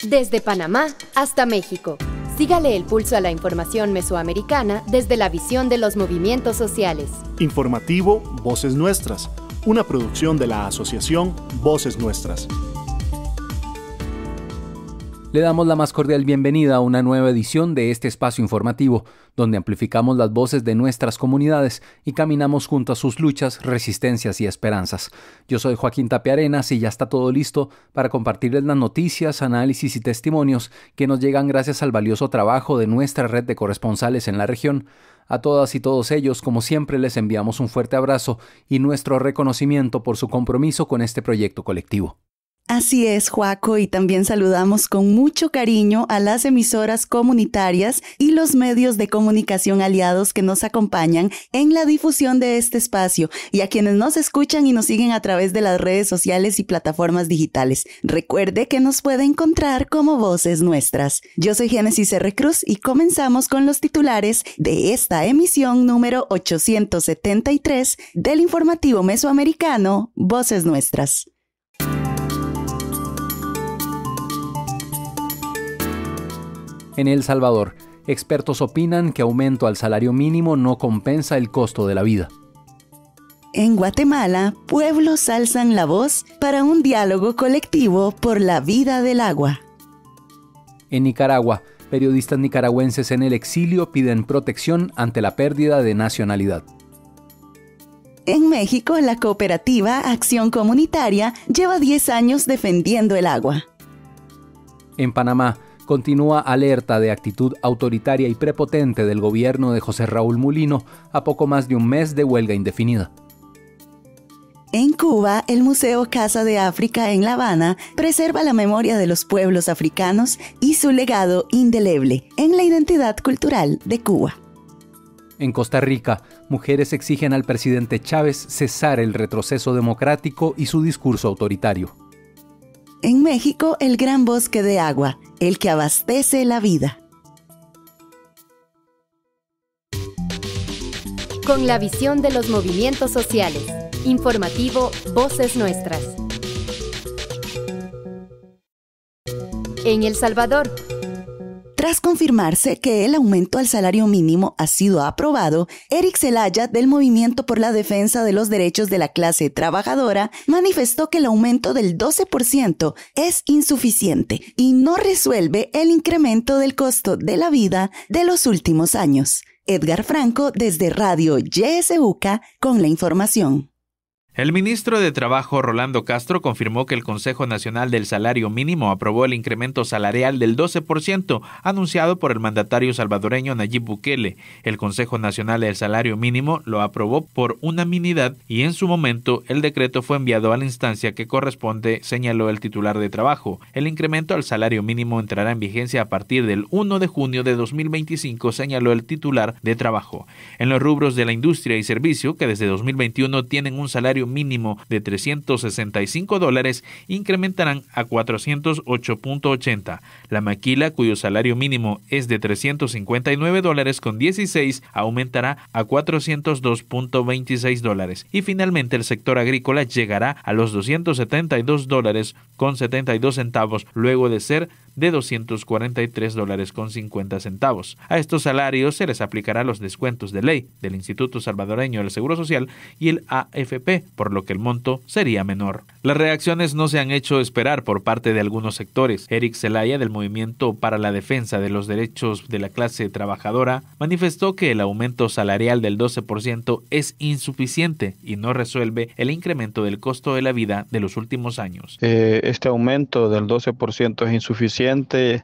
Desde Panamá hasta México. Sígale el pulso a la información mesoamericana desde la visión de los movimientos sociales. Informativo Voces Nuestras, una producción de la Asociación Voces Nuestras. Le damos la más cordial bienvenida a una nueva edición de este espacio informativo, donde amplificamos las voces de nuestras comunidades y caminamos junto a sus luchas, resistencias y esperanzas. Yo soy Joaquín Tapia Arenas y ya está todo listo para compartirles las noticias, análisis y testimonios que nos llegan gracias al valioso trabajo de nuestra red de corresponsales en la región. A todas y todos ellos, como siempre, les enviamos un fuerte abrazo y nuestro reconocimiento por su compromiso con este proyecto colectivo. Así es, Joaco, y también saludamos con mucho cariño a las emisoras comunitarias y los medios de comunicación aliados que nos acompañan en la difusión de este espacio y a quienes nos escuchan y nos siguen a través de las redes sociales y plataformas digitales. Recuerde que nos puede encontrar como Voces Nuestras. Yo soy Génesis R. Cruz y comenzamos con los titulares de esta emisión número 873 del informativo mesoamericano Voces Nuestras. En El Salvador, expertos opinan que aumento al salario mínimo no compensa el costo de la vida. En Guatemala, pueblos alzan la voz para un diálogo colectivo por la vida del agua. En Nicaragua, periodistas nicaragüenses en el exilio piden protección ante la pérdida de nacionalidad. En México, la cooperativa Acción Comunitaria lleva 10 años defendiendo el agua. En Panamá, continúa alerta de actitud autoritaria y prepotente del gobierno de José Raúl Mulino a poco más de un mes de huelga indefinida. En Cuba, el Museo Casa de África en La Habana preserva la memoria de los pueblos africanos y su legado indeleble en la identidad cultural de Cuba. En Costa Rica, mujeres exigen al presidente Chávez cesar el retroceso democrático y su discurso autoritario. En México, el gran bosque de agua, el que abastece la vida. Con la visión de los movimientos sociales. Informativo Voces Nuestras. En El Salvador. Tras confirmarse que el aumento al salario mínimo ha sido aprobado, Eric Zelaya, del Movimiento por la Defensa de los Derechos de la Clase Trabajadora, manifestó que el aumento del 12% es insuficiente y no resuelve el incremento del costo de la vida de los últimos años. Edgar Franco, desde Radio YSUCA, con la información. El ministro de Trabajo, Rolando Castro, confirmó que el Consejo Nacional del Salario Mínimo aprobó el incremento salarial del 12% anunciado por el mandatario salvadoreño Nayib Bukele. El Consejo Nacional del Salario Mínimo lo aprobó por unanimidad y en su momento el decreto fue enviado a la instancia que corresponde, señaló el titular de Trabajo. El incremento al salario mínimo entrará en vigencia a partir del 1 de junio de 2025, señaló el titular de Trabajo. En los rubros de la industria y servicio, que desde 2021 tienen un salario mínimo de $365, incrementarán a $408.80. La maquila, cuyo salario mínimo es de $359.16, aumentará a $402.26. Y finalmente el sector agrícola llegará a los $272.72, luego de ser de $243.50. A estos salarios se les aplicará los descuentos de ley del Instituto Salvadoreño del Seguro Social y el AFP, por lo que el monto sería menor. Las reacciones no se han hecho esperar por parte de algunos sectores. Eric Zelaya, del Movimiento para la Defensa de los Derechos de la Clase Trabajadora, manifestó que el aumento salarial del 12% es insuficiente y no resuelve el incremento del costo de la vida de los últimos años. Este aumento del 12% es insuficiente,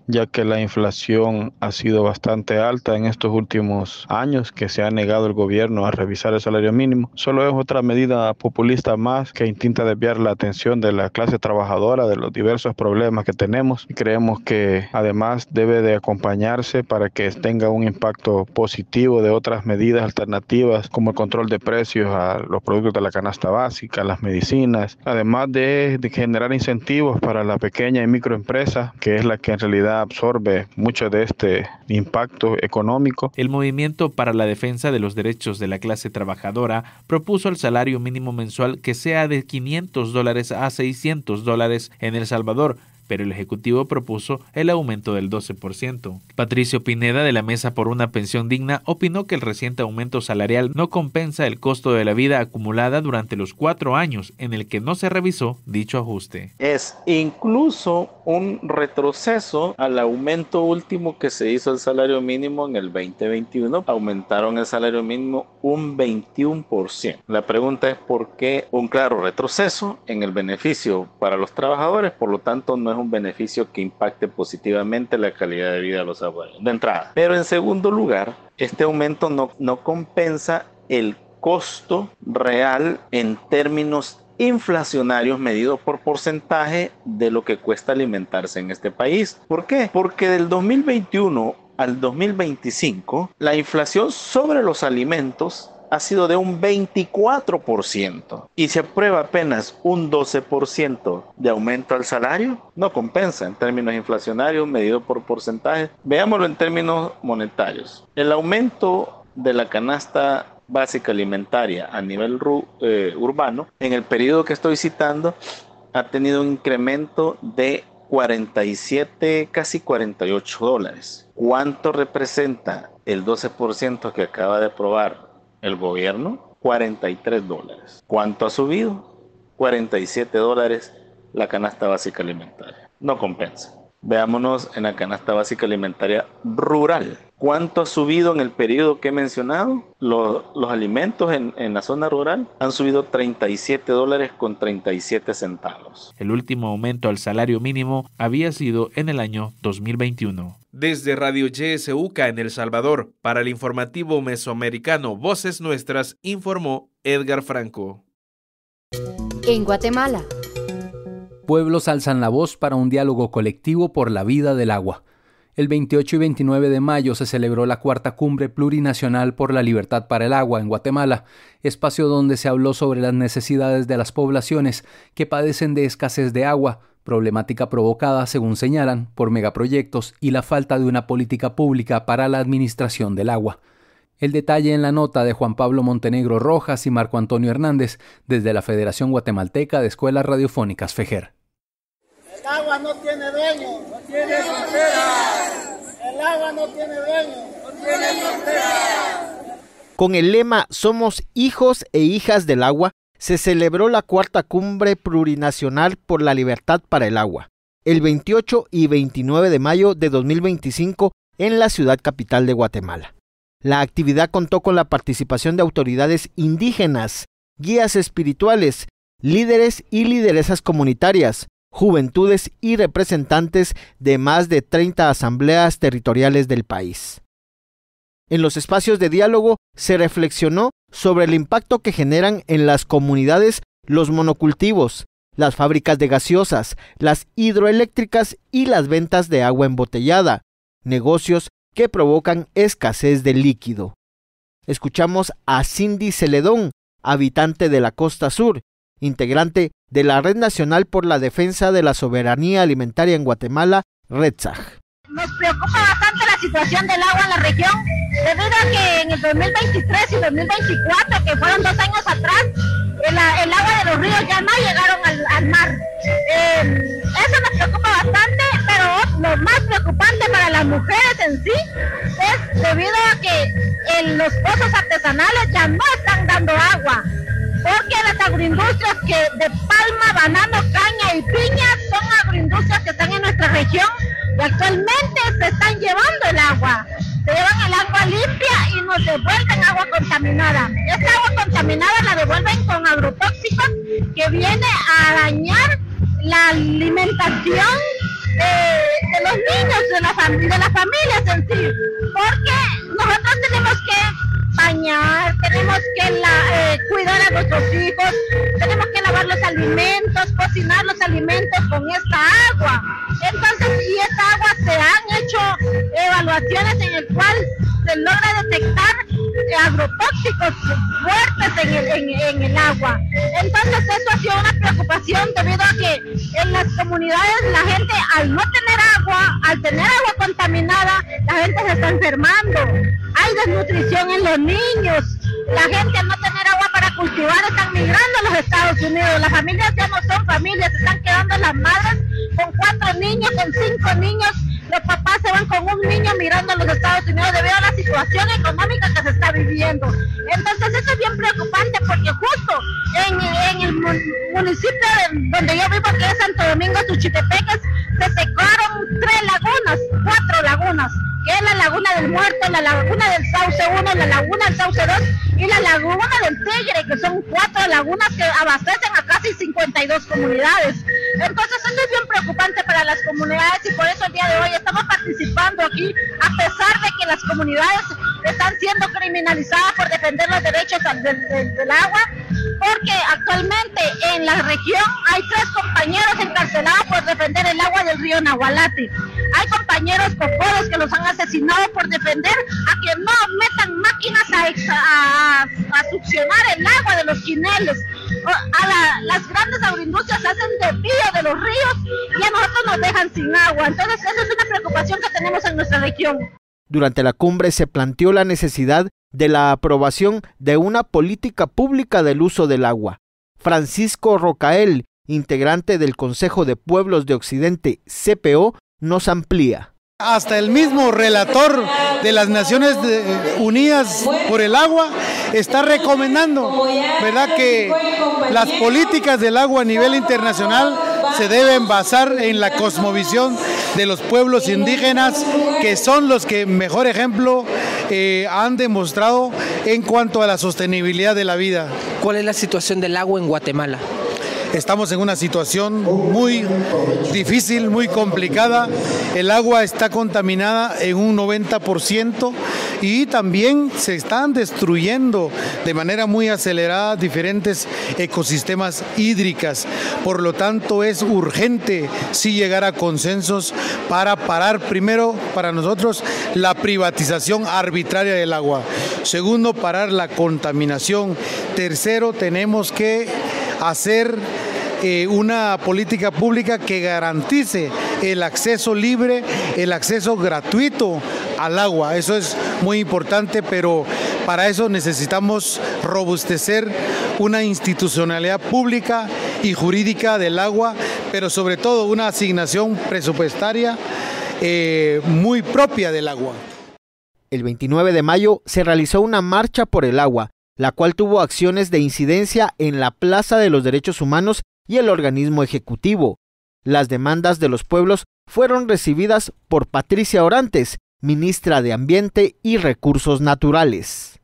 ya que la inflación ha sido bastante alta en estos últimos años, que se ha negado el gobierno a revisar el salario mínimo. Solo es otra medida populista más que intenta desviar la atención de la clase trabajadora de los diversos problemas que tenemos, y creemos que además debe de acompañarse para que tenga un impacto positivo de otras medidas alternativas como el control de precios a los productos de la canasta básica, las medicinas, además de generar incentivos para la pequeña y microempresa, que es la que en realidad absorbe mucho de este impacto económico. El Movimiento para la Defensa de los Derechos de la Clase Trabajadora propuso el salario mínimo mensual que sea de $500 a $600 en El Salvador, pero el Ejecutivo propuso el aumento del 12%. Patricio Pineda, de la Mesa por una Pensión Digna, opinó que el reciente aumento salarial no compensa el costo de la vida acumulada durante los 4 años en el que no se revisó dicho ajuste. Es incluso un retroceso al aumento último que se hizo el salario mínimo en el 2021. Aumentaron el salario mínimo un 21%. La pregunta es por qué un claro retroceso en el beneficio para los trabajadores, por lo tanto no es un beneficio que impacte positivamente la calidad de vida de los salvadoreños de entrada. Pero en segundo lugar, este aumento no compensa el costo real en términos inflacionarios medidos por porcentaje de lo que cuesta alimentarse en este país. ¿Por qué? Porque del 2021 al 2025 la inflación sobre los alimentos ha sido de un 24% y se aprueba apenas un 12% de aumento al salario, no compensa en términos inflacionarios medido por porcentaje. Veámoslo en términos monetarios. El aumento de la canasta básica alimentaria a nivel urbano, en el periodo que estoy citando, ha tenido un incremento de 47, casi $48. ¿Cuánto representa el 12% que acaba de aprobar el gobierno? $43. ¿Cuánto ha subido? $47 la canasta básica alimentaria. No compensa. Veámonos en la canasta básica alimentaria rural. ¿Cuánto ha subido en el periodo que he mencionado? Los alimentos en la zona rural han subido $37.37. El último aumento al salario mínimo había sido en el año 2021. Desde Radio YSUCA en El Salvador, para el informativo mesoamericano Voces Nuestras, informó Edgar Franco. En Guatemala. Pueblos alzan la voz para un diálogo colectivo por la vida del agua. El 28 y 29 de mayo se celebró la cuarta cumbre plurinacional por la libertad para el agua en Guatemala, espacio donde se habló sobre las necesidades de las poblaciones que padecen de escasez de agua, problemática provocada, según señalan, por megaproyectos y la falta de una política pública para la administración del agua. El detalle en la nota de Juan Pablo Montenegro Rojas y Marco Antonio Hernández desde la Federación Guatemalteca de Escuelas Radiofónicas FEGER. El agua no tiene dueño, no tiene fronteras. El agua no tiene dueño, no tiene fronteras. Con el lema Somos hijos e hijas del agua, se celebró la cuarta cumbre plurinacional por la libertad para el agua, el 28 y 29 de mayo de 2025 en la ciudad capital de Guatemala. La actividad contó con la participación de autoridades indígenas, guías espirituales, líderes y lideresas comunitarias, juventudes y representantes de más de 30 asambleas territoriales del país. En los espacios de diálogo se reflexionó sobre el impacto que generan en las comunidades los monocultivos, las fábricas de gaseosas, las hidroeléctricas y las ventas de agua embotellada, negocios que provocan escasez de líquido. Escuchamos a Cindy Celedón, habitante de la Costa Sur, integrante de la Red Nacional por la Defensa de la Soberanía Alimentaria en Guatemala, REDSAG. Nos preocupa bastante la situación del agua en la región, debido a que en el 2023 y 2024, que fueron 2 años atrás, el agua de los ríos ya no llegaron al mar. Eso nos preocupa bastante, pero lo más preocupante para las mujeres en sí es debido a que los pozos artesanales ya no están dando agua, porque las agroindustrias de palma, banano, caña y piña son agroindustrias que están en nuestra región y actualmente se están llevando el agua. Se llevan el agua limpia y nos devuelven agua contaminada. Esta agua contaminada la devuelven con agrotóxicos que viene a dañar la alimentación de los niños, de las familias en sí, porque nosotros tenemos que bañar, tenemos que cuidar a nuestros hijos, tenemos que lavar los alimentos, cocinar los alimentos con esta agua. Entonces, y esta agua se han hecho evaluaciones en el cual se logra detectar agrotóxicos fuertes en el agua. Entonces eso ha sido una preocupación debido a que en las comunidades la gente al no tener agua, al tener agua contaminada, la gente se está enfermando. Hay desnutrición en los niños. La gente al no tener agua para cultivar están migrando a los Estados Unidos. Las familias ya no son familias, se están quedando las madres con 4 niños, con 5 niños, los papás se van con un niño mirando a los Estados Unidos debido a la situación económica que se está viviendo. Entonces eso es bien preocupante porque justo en el municipio donde yo vivo, que es Santo Domingo, Tuchitepeques, se secaron 4 lagunas, que es la Laguna del Muerto, la Laguna del Sauce 1, la Laguna del Sauce 2 y la Laguna del Tigre, que son 4 lagunas que abastecen a casi 52 comunidades. Entonces eso es bien preocupante para las comunidades y por eso el día de hoy estamos participando aquí, a pesar de que las comunidades están siendo criminalizadas por defender los derechos del agua, porque actualmente en la región hay 3 compañeros encarcelados por defender el agua del río Nahualate. Hay compañeros cocoros que los han asesinado por defender a que no metan máquinas a succionar el agua de los quineles. Las grandes agroindustrias hacen desvío de los ríos y a nosotros nos dejan sin agua. Entonces esa es una preocupación que tenemos en nuestra región. Durante la cumbre se planteó la necesidad de la aprobación de una política pública del uso del agua. Francisco Rocael, integrante del Consejo de Pueblos de Occidente, CPO, nos amplía. Hasta el mismo relator de las Naciones Unidas por el Agua está recomendando, ¿verdad?, que las políticas del agua a nivel internacional se deben basar en la cosmovisión de los pueblos indígenas, que son los que mejor ejemplo han demostrado en cuanto a la sostenibilidad de la vida. ¿Cuál es la situación del agua en Guatemala? Estamos en una situación muy difícil, muy complicada. El agua está contaminada en un 90% y también se están destruyendo de manera muy acelerada diferentes ecosistemas hídricos. Por lo tanto, es urgente sí llegar a consensos para parar, primero, para nosotros, la privatización arbitraria del agua. Segundo, parar la contaminación. Tercero, tenemos que hacer una política pública que garantice el acceso libre, el acceso gratuito al agua. Eso es muy importante, pero para eso necesitamos robustecer una institucionalidad pública y jurídica del agua, pero sobre todo una asignación presupuestaria muy propia del agua. El 29 de mayo se realizó una marcha por el agua, la cual tuvo acciones de incidencia en la Plaza de los Derechos Humanos y el organismo ejecutivo. Las demandas de los pueblos fueron recibidas por Patricia Orantes, ministra de Ambiente y Recursos Naturales.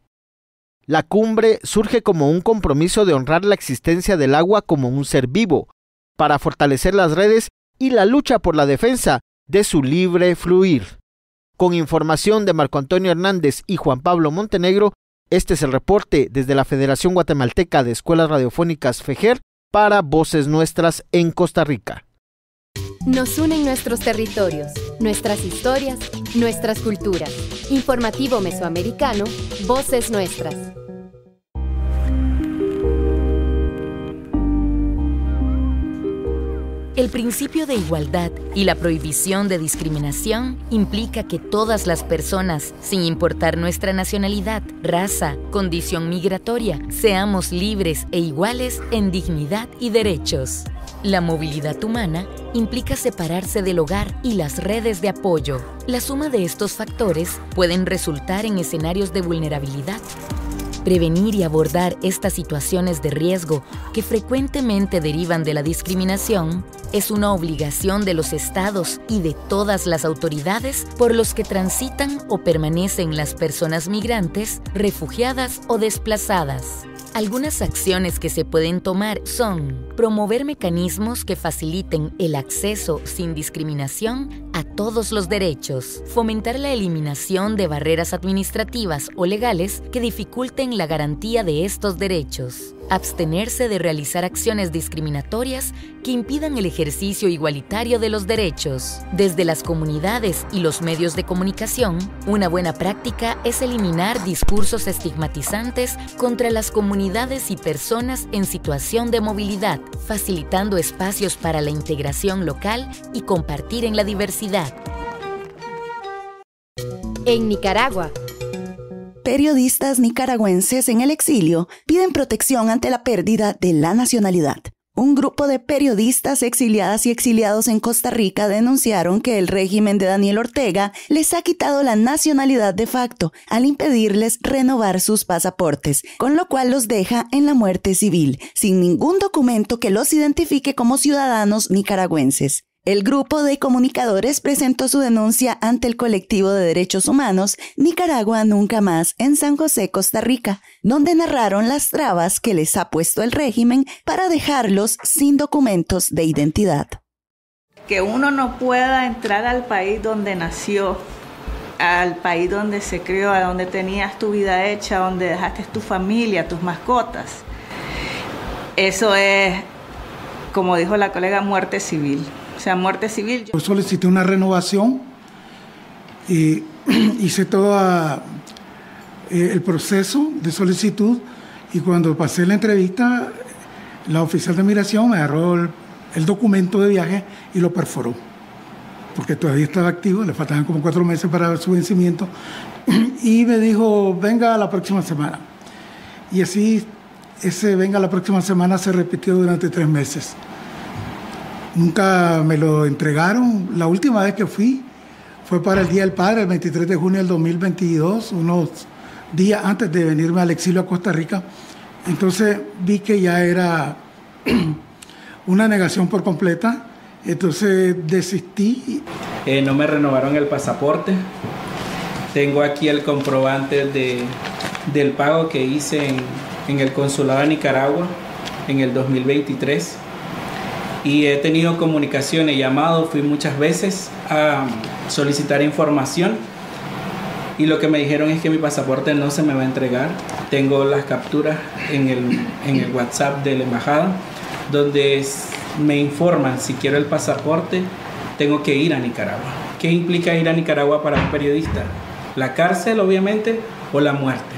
La cumbre surge como un compromiso de honrar la existencia del agua como un ser vivo, para fortalecer las redes y la lucha por la defensa de su libre fluir. Con información de Marco Antonio Hernández y Juan Pablo Montenegro, este es el reporte desde la Federación Guatemalteca de Escuelas Radiofónicas FEGER para Voces Nuestras en Costa Rica. Nos unen nuestros territorios, nuestras historias, nuestras culturas. Informativo Mesoamericano, Voces Nuestras. El principio de igualdad y la prohibición de discriminación implica que todas las personas, sin importar nuestra nacionalidad, raza, condición migratoria, seamos libres e iguales en dignidad y derechos. La movilidad humana implica separarse del hogar y las redes de apoyo. La suma de estos factores pueden resultar en escenarios de vulnerabilidad. Prevenir y abordar estas situaciones de riesgo que frecuentemente derivan de la discriminación es una obligación de los estados y de todas las autoridades por los que transitan o permanecen las personas migrantes, refugiadas o desplazadas. Algunas acciones que se pueden tomar son promover mecanismos que faciliten el acceso sin discriminación a todos los derechos, fomentar la eliminación de barreras administrativas o legales que dificulten la garantía de estos derechos, abstenerse de realizar acciones discriminatorias que impidan el ejercicio igualitario de los derechos. Desde las comunidades y los medios de comunicación, una buena práctica es eliminar discursos estigmatizantes contra las comunidades y personas en situación de movilidad, facilitando espacios para la integración local y compartir en la diversidad. En Nicaragua, periodistas nicaragüenses en el exilio piden protección ante la pérdida de la nacionalidad. Un grupo de periodistas exiliadas y exiliados en Costa Rica denunciaron que el régimen de Daniel Ortega les ha quitado la nacionalidad de facto al impedirles renovar sus pasaportes, con lo cual los deja en la muerte civil, sin ningún documento que los identifique como ciudadanos nicaragüenses. El grupo de comunicadores presentó su denuncia ante el colectivo de derechos humanos Nicaragua Nunca Más en San José, Costa Rica, donde narraron las trabas que les ha puesto el régimen para dejarlos sin documentos de identidad. Que uno no pueda entrar al país donde nació, al país donde se crió, a donde tenías tu vida hecha, donde dejaste tu familia, tus mascotas. Eso es, como dijo la colega, muerte civil. O sea, muerte civil. Yo solicité una renovación y hice todo el proceso de solicitud, y cuando pasé la entrevista, la oficial de migración me agarró el documento de viaje y lo perforó, porque todavía estaba activo, le faltaban como 4 meses para su vencimiento, y me dijo, venga la próxima semana. Y así, ese venga la próxima semana se repitió durante 3 meses. Nunca me lo entregaron. La última vez que fui fue para el Día del Padre, el 23 de junio del 2022, unos días antes de venirme al exilio a Costa Rica. Entonces vi que ya era una negación por completa, entonces desistí. No me renovaron el pasaporte. Tengo aquí el comprobante del pago que hice en el Consulado de Nicaragua en el 2023. Y he tenido comunicaciones, llamado, fui muchas veces a solicitar información, y lo que me dijeron es que mi pasaporte no se me va a entregar. Tengo las capturas en el WhatsApp de la embajada, donde me informan si quiero el pasaporte, tengo que ir a Nicaragua. ¿Qué implica ir a Nicaragua para un periodista? La cárcel, obviamente, o la muerte.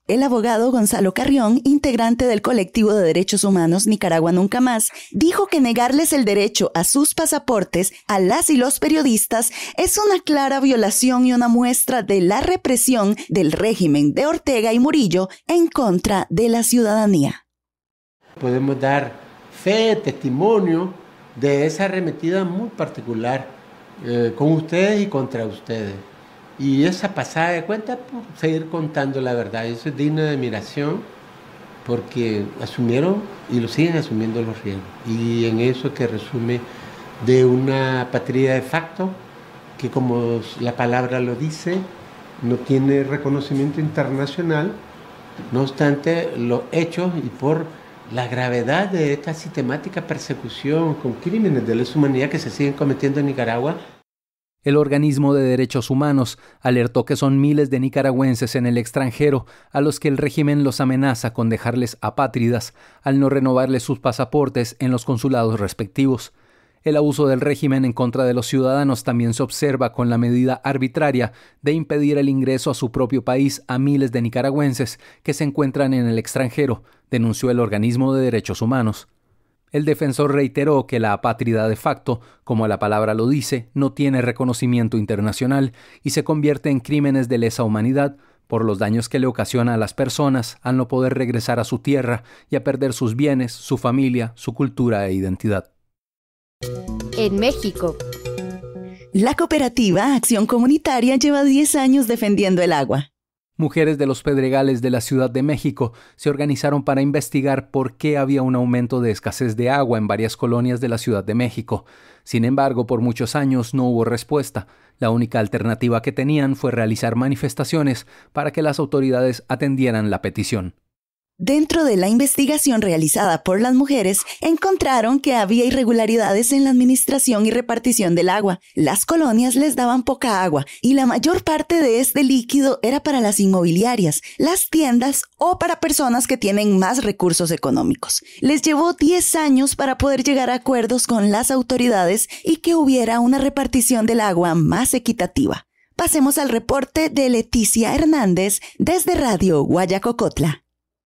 El abogado Gonzalo Carrión, integrante del colectivo de derechos humanos Nicaragua Nunca Más, dijo que negarles el derecho a sus pasaportes a las y los periodistas es una clara violación y una muestra de la represión del régimen de Ortega y Murillo en contra de la ciudadanía. Podemos dar fe, testimonio de esa arremetida muy particular con ustedes y contra ustedes. Y esa pasada de cuenta, por seguir contando la verdad, eso es digno de admiración, porque asumieron y lo siguen asumiendo los riesgos. Y en eso que resume de una patria de facto, que como la palabra lo dice, no tiene reconocimiento internacional, no obstante los hechos y por la gravedad de esta sistemática persecución con crímenes de lesa humanidad que se siguen cometiendo en Nicaragua. El organismo de derechos humanos alertó que son miles de nicaragüenses en el extranjero a los que el régimen los amenaza con dejarles apátridas al no renovarles sus pasaportes en los consulados respectivos. El abuso del régimen en contra de los ciudadanos también se observa con la medida arbitraria de impedir el ingreso a su propio país a miles de nicaragüenses que se encuentran en el extranjero, denunció el organismo de derechos humanos. El defensor reiteró que la apátrida de facto, como la palabra lo dice, no tiene reconocimiento internacional y se convierte en crímenes de lesa humanidad por los daños que le ocasiona a las personas al no poder regresar a su tierra y a perder sus bienes, su familia, su cultura e identidad. En México, la cooperativa Acción Comunitaria lleva 10 años defendiendo el agua. Mujeres de los Pedregales de la Ciudad de México se organizaron para investigar por qué había un aumento de escasez de agua en varias colonias de la Ciudad de México. Sin embargo, por muchos años no hubo respuesta. La única alternativa que tenían fue realizar manifestaciones para que las autoridades atendieran la petición. Dentro de la investigación realizada por las mujeres, encontraron que había irregularidades en la administración y repartición del agua. Las colonias les daban poca agua y la mayor parte de este líquido era para las inmobiliarias, las tiendas o para personas que tienen más recursos económicos. Les llevó 10 años para poder llegar a acuerdos con las autoridades y que hubiera una repartición del agua más equitativa. Pasemos al reporte de Leticia Hernández desde Radio Guayacocotla.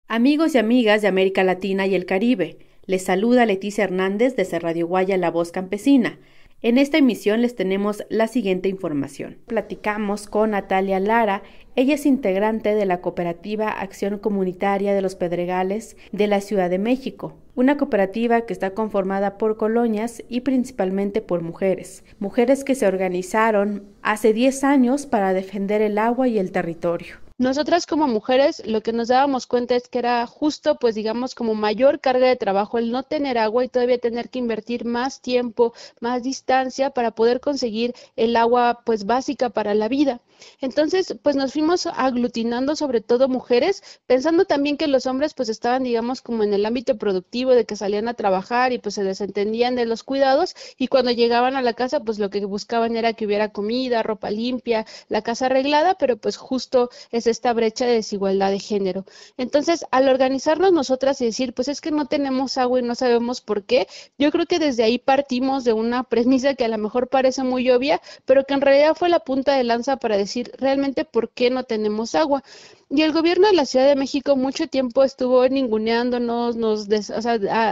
Amigos y amigas de América Latina y el Caribe, les saluda Leticia Hernández desde Radio Guaya La Voz Campesina. En esta emisión les tenemos la siguiente información. Platicamos con Natalia Lara. Ella es integrante de la cooperativa Acción Comunitaria de los Pedregales de la Ciudad de México, una cooperativa que está conformada por colonias y principalmente por mujeres que se organizaron hace 10 años para defender el agua y el territorio. Nosotras como mujeres lo que nos dábamos cuenta es que era justo, pues digamos, como mayor carga de trabajo el no tener agua y todavía tener que invertir más tiempo, más distancia para poder conseguir el agua pues básica para la vida. Entonces, pues nos fuimos aglutinando, sobre todo mujeres, pensando también que los hombres pues estaban, digamos, como en el ámbito productivo, de que salían a trabajar y pues se desentendían de los cuidados, y cuando llegaban a la casa pues lo que buscaban era que hubiera comida, ropa limpia, la casa arreglada, pero pues justo es esta brecha de desigualdad de género. Entonces, al organizarnos nosotras y decir, pues es que no tenemos agua y no sabemos por qué, yo creo que desde ahí partimos de una premisa que a lo mejor parece muy obvia, pero que en realidad fue la punta de lanza para decir realmente por qué no tenemos agua. Y el gobierno de la Ciudad de México mucho tiempo estuvo ninguneándonos,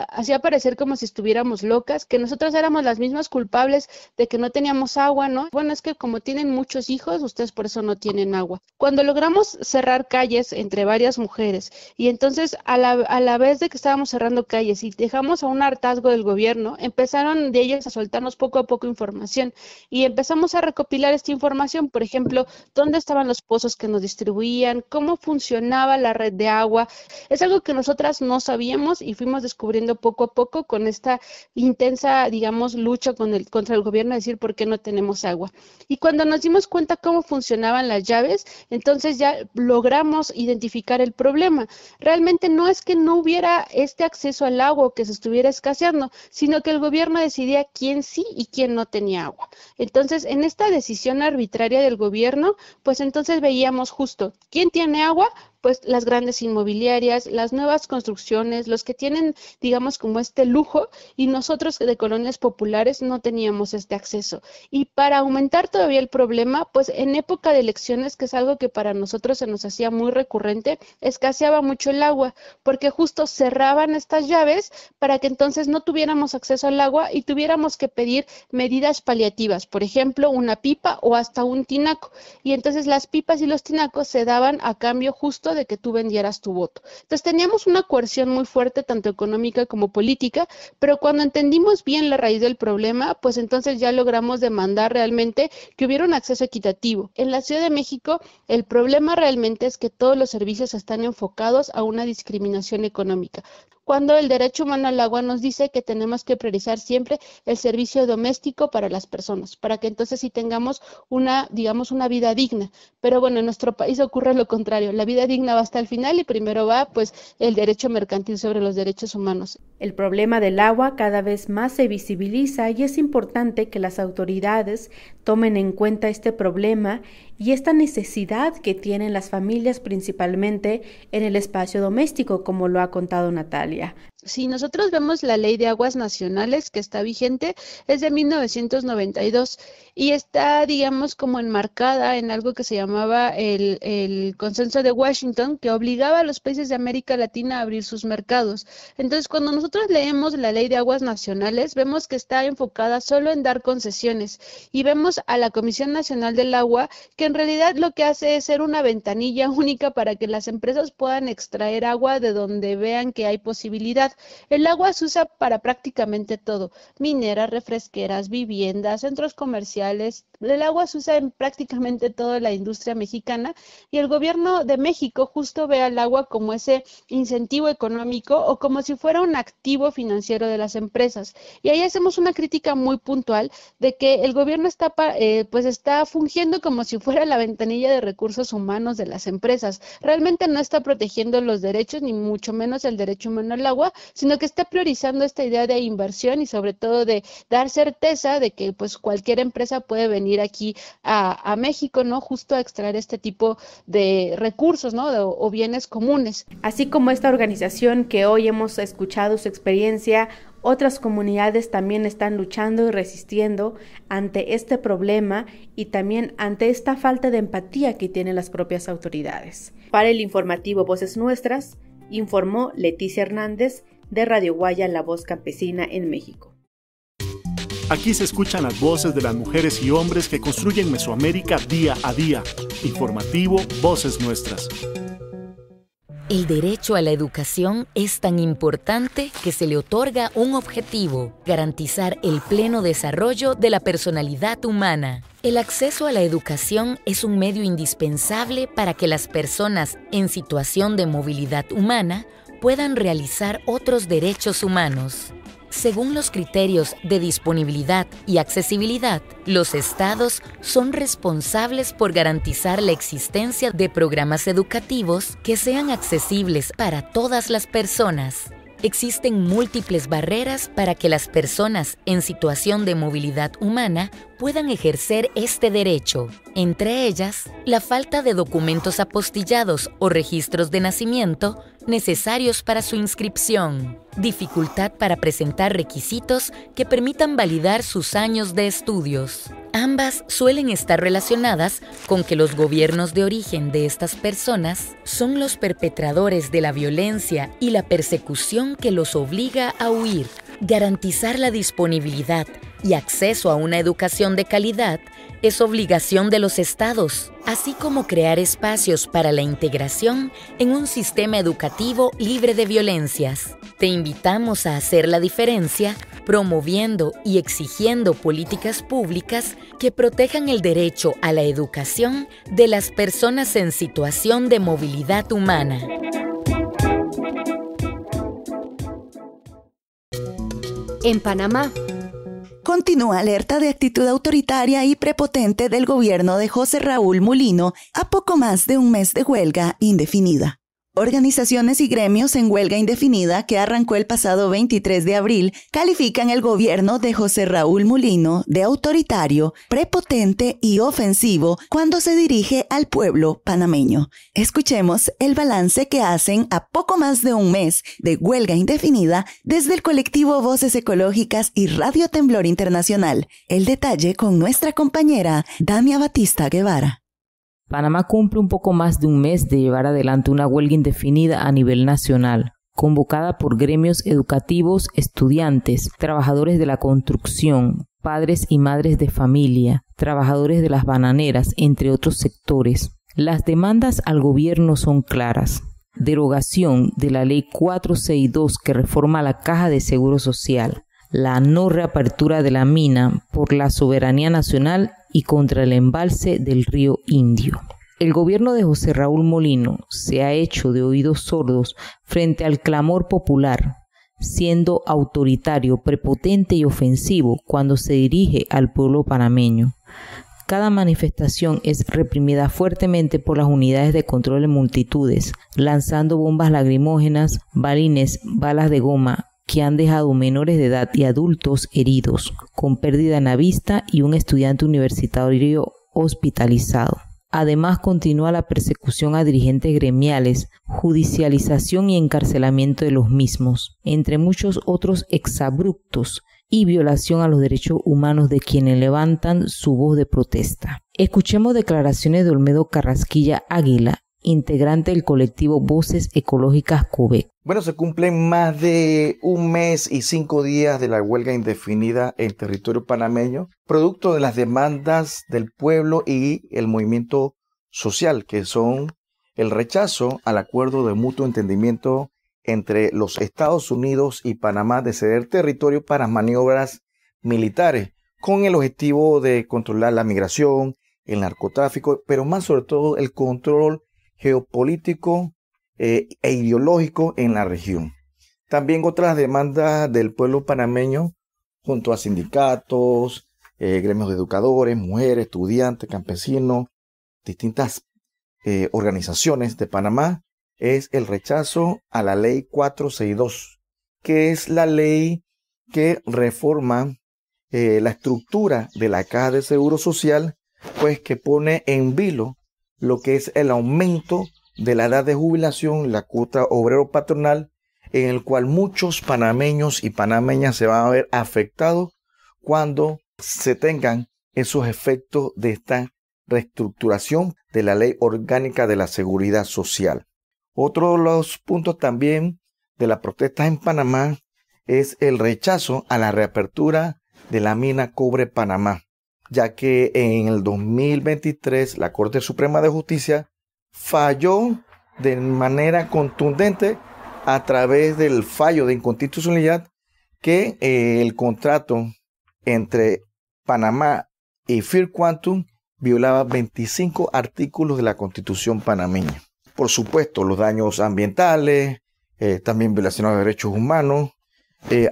hacía parecer como si estuviéramos locas, que nosotros éramos las mismas culpables de que no teníamos agua, ¿no? Bueno, es que como tienen muchos hijos, ustedes por eso no tienen agua. Cuando logramos cerrar calles entre varias mujeres, y entonces a la vez de que estábamos cerrando calles y dejamos a un hartazgo del gobierno, empezaron de ellas a soltarnos poco a poco información, y empezamos a recopilar esta información, por ejemplo, dónde estaban los pozos que nos distribuían, cómo funcionaba la red de agua. Es algo que nosotras no sabíamos y fuimos descubriendo poco a poco con esta intensa, digamos, lucha contra el gobierno, decir por qué no tenemos agua. Y cuando nos dimos cuenta cómo funcionaban las llaves, entonces ya logramos identificar el problema. Realmente no es que no hubiera este acceso al agua o que se estuviera escaseando, sino que el gobierno decidía quién sí y quién no tenía agua. Entonces, en esta decisión arbitraria del gobierno, pues entonces veíamos justo quién tiene agua, pues las grandes inmobiliarias, las nuevas construcciones, los que tienen, digamos, como este lujo, y nosotros de colonias populares no teníamos este acceso. Y para aumentar todavía el problema, pues en época de elecciones, que es algo que para nosotros se nos hacía muy recurrente, escaseaba mucho el agua, porque justo cerraban estas llaves para que entonces no tuviéramos acceso al agua y tuviéramos que pedir medidas paliativas, por ejemplo, una pipa o hasta un tinaco. Y entonces las pipas y los tinacos se daban a cambio justo de que tú vendieras tu voto. Entonces teníamos una coerción muy fuerte, tanto económica como política, pero cuando entendimos bien la raíz del problema, pues entonces ya logramos demandar realmente que hubiera un acceso equitativo. En la Ciudad de México, el problema realmente es que todos los servicios están enfocados a una discriminación económica, cuando el derecho humano al agua nos dice que tenemos que priorizar siempre el servicio doméstico para las personas, para que entonces sí tengamos una vida digna. Pero bueno, en nuestro país ocurre lo contrario, la vida digna va hasta el final y primero va pues el derecho mercantil sobre los derechos humanos. El problema del agua cada vez más se visibiliza y es importante que las autoridades tomen en cuenta este problema y esta necesidad que tienen las familias principalmente en el espacio doméstico, como lo ha contado Natalia. Si nosotros vemos la Ley de Aguas Nacionales que está vigente, es de 1992 y está, digamos, como enmarcada en algo que se llamaba el Consenso de Washington, que obligaba a los países de América Latina a abrir sus mercados. Entonces, cuando nosotros leemos la Ley de Aguas Nacionales, vemos que está enfocada solo en dar concesiones y vemos a la Comisión Nacional del Agua, que en realidad lo que hace es ser una ventanilla única para que las empresas puedan extraer agua de donde vean que hay posibilidad. El agua se usa para prácticamente todo, mineras, refresqueras, viviendas, centros comerciales. El agua se usa en prácticamente toda la industria mexicana y el gobierno de México justo ve al agua como ese incentivo económico o como si fuera un activo financiero de las empresas. Y ahí hacemos una crítica muy puntual de que el gobierno está fungiendo como si fuera la ventanilla de recursos humanos de las empresas. Realmente no está protegiendo los derechos, ni mucho menos el derecho humano al agua, sino que está priorizando esta idea de inversión y sobre todo de dar certeza de que pues cualquier empresa puede venir aquí a México, ¿no? Justo a extraer este tipo de recursos, ¿no? O bienes comunes. Así como esta organización que hoy hemos escuchado su experiencia, otras comunidades también están luchando y resistiendo ante este problema y también ante esta falta de empatía que tienen las propias autoridades. Para el informativo Voces Nuestras, informó Leticia Hernández de Radio Guaya, La Voz Campesina en México. Aquí se escuchan las voces de las mujeres y hombres que construyen Mesoamérica día a día. Informativo Voces Nuestras. El derecho a la educación es tan importante que se le otorga un objetivo: garantizar el pleno desarrollo de la personalidad humana. El acceso a la educación es un medio indispensable para que las personas en situación de movilidad humana puedan realizar otros derechos humanos. Según los criterios de disponibilidad y accesibilidad, los estados son responsables por garantizar la existencia de programas educativos que sean accesibles para todas las personas. Existen múltiples barreras para que las personas en situación de movilidad humana puedan ejercer este derecho. Entre ellas, la falta de documentos apostillados o registros de nacimiento necesarios para su inscripción, dificultad para presentar requisitos que permitan validar sus años de estudios. Ambas suelen estar relacionadas con que los gobiernos de origen de estas personas son los perpetradores de la violencia y la persecución que los obliga a huir. Garantizar la disponibilidad y acceso a una educación de calidad es obligación de los estados, así como crear espacios para la integración en un sistema educativo libre de violencias. Te invitamos a hacer la diferencia promoviendo y exigiendo políticas públicas que protejan el derecho a la educación de las personas en situación de movilidad humana. En Panamá, continúa alerta de actitud autoritaria y prepotente del gobierno de José Raúl Mulino a poco más de un mes de huelga indefinida. Organizaciones y gremios en huelga indefinida que arrancó el pasado 23 de abril califican el gobierno de José Raúl Mulino de autoritario, prepotente y ofensivo cuando se dirige al pueblo panameño. Escuchemos el balance que hacen a poco más de un mes de huelga indefinida desde el colectivo Voces Ecológicas y Radio Temblor Internacional. El detalle con nuestra compañera Dania Batista Guevara. Panamá cumple un poco más de un mes de llevar adelante una huelga indefinida a nivel nacional, convocada por gremios educativos, estudiantes, trabajadores de la construcción, padres y madres de familia, trabajadores de las bananeras, entre otros sectores. Las demandas al gobierno son claras: derogación de la Ley 462 que reforma la Caja de Seguro Social, la no reapertura de la mina por la soberanía nacional y contra el embalse del río Indio. El gobierno de José Raúl Mulino se ha hecho de oídos sordos frente al clamor popular, siendo autoritario, prepotente y ofensivo cuando se dirige al pueblo panameño. Cada manifestación es reprimida fuertemente por las unidades de control en multitudes, lanzando bombas lacrimógenas, balines, balas de goma, que han dejado menores de edad y adultos heridos, con pérdida en la vista y un estudiante universitario hospitalizado. Además, continúa la persecución a dirigentes gremiales, judicialización y encarcelamiento de los mismos, entre muchos otros exabruptos, y violación a los derechos humanos de quienes levantan su voz de protesta. Escuchemos declaraciones de Olmedo Carrasquilla Águila, integrante del colectivo Voces Ecológicas COVEC. Bueno, se cumplen más de un mes y 5 días de la huelga indefinida en territorio panameño, producto de las demandas del pueblo y el movimiento social, que son el rechazo al acuerdo de mutuo entendimiento entre los Estados Unidos y Panamá de ceder territorio para maniobras militares, con el objetivo de controlar la migración, el narcotráfico, pero más sobre todo el control geopolítico e ideológico en la región. También otras demandas del pueblo panameño junto a sindicatos, gremios de educadores, mujeres, estudiantes, campesinos, distintas organizaciones de Panamá, es el rechazo a la ley 462, que es la ley que reforma la estructura de la Caja de Seguro Social, pues que pone en vilo lo que es el aumento de la edad de jubilación, la cuota obrero patronal, en el cual muchos panameños y panameñas se van a ver afectados cuando se tengan esos efectos de esta reestructuración de la Ley Orgánica de la Seguridad Social. Otro de los puntos también de las protestas en Panamá es el rechazo a la reapertura de la mina Cobre Panamá, ya que en el 2023 la Corte Suprema de Justicia falló de manera contundente a través del fallo de inconstitucionalidad que el contrato entre Panamá y First Quantum violaba 25 artículos de la Constitución panameña. Por supuesto, los daños ambientales, también violaciones de derechos humanos,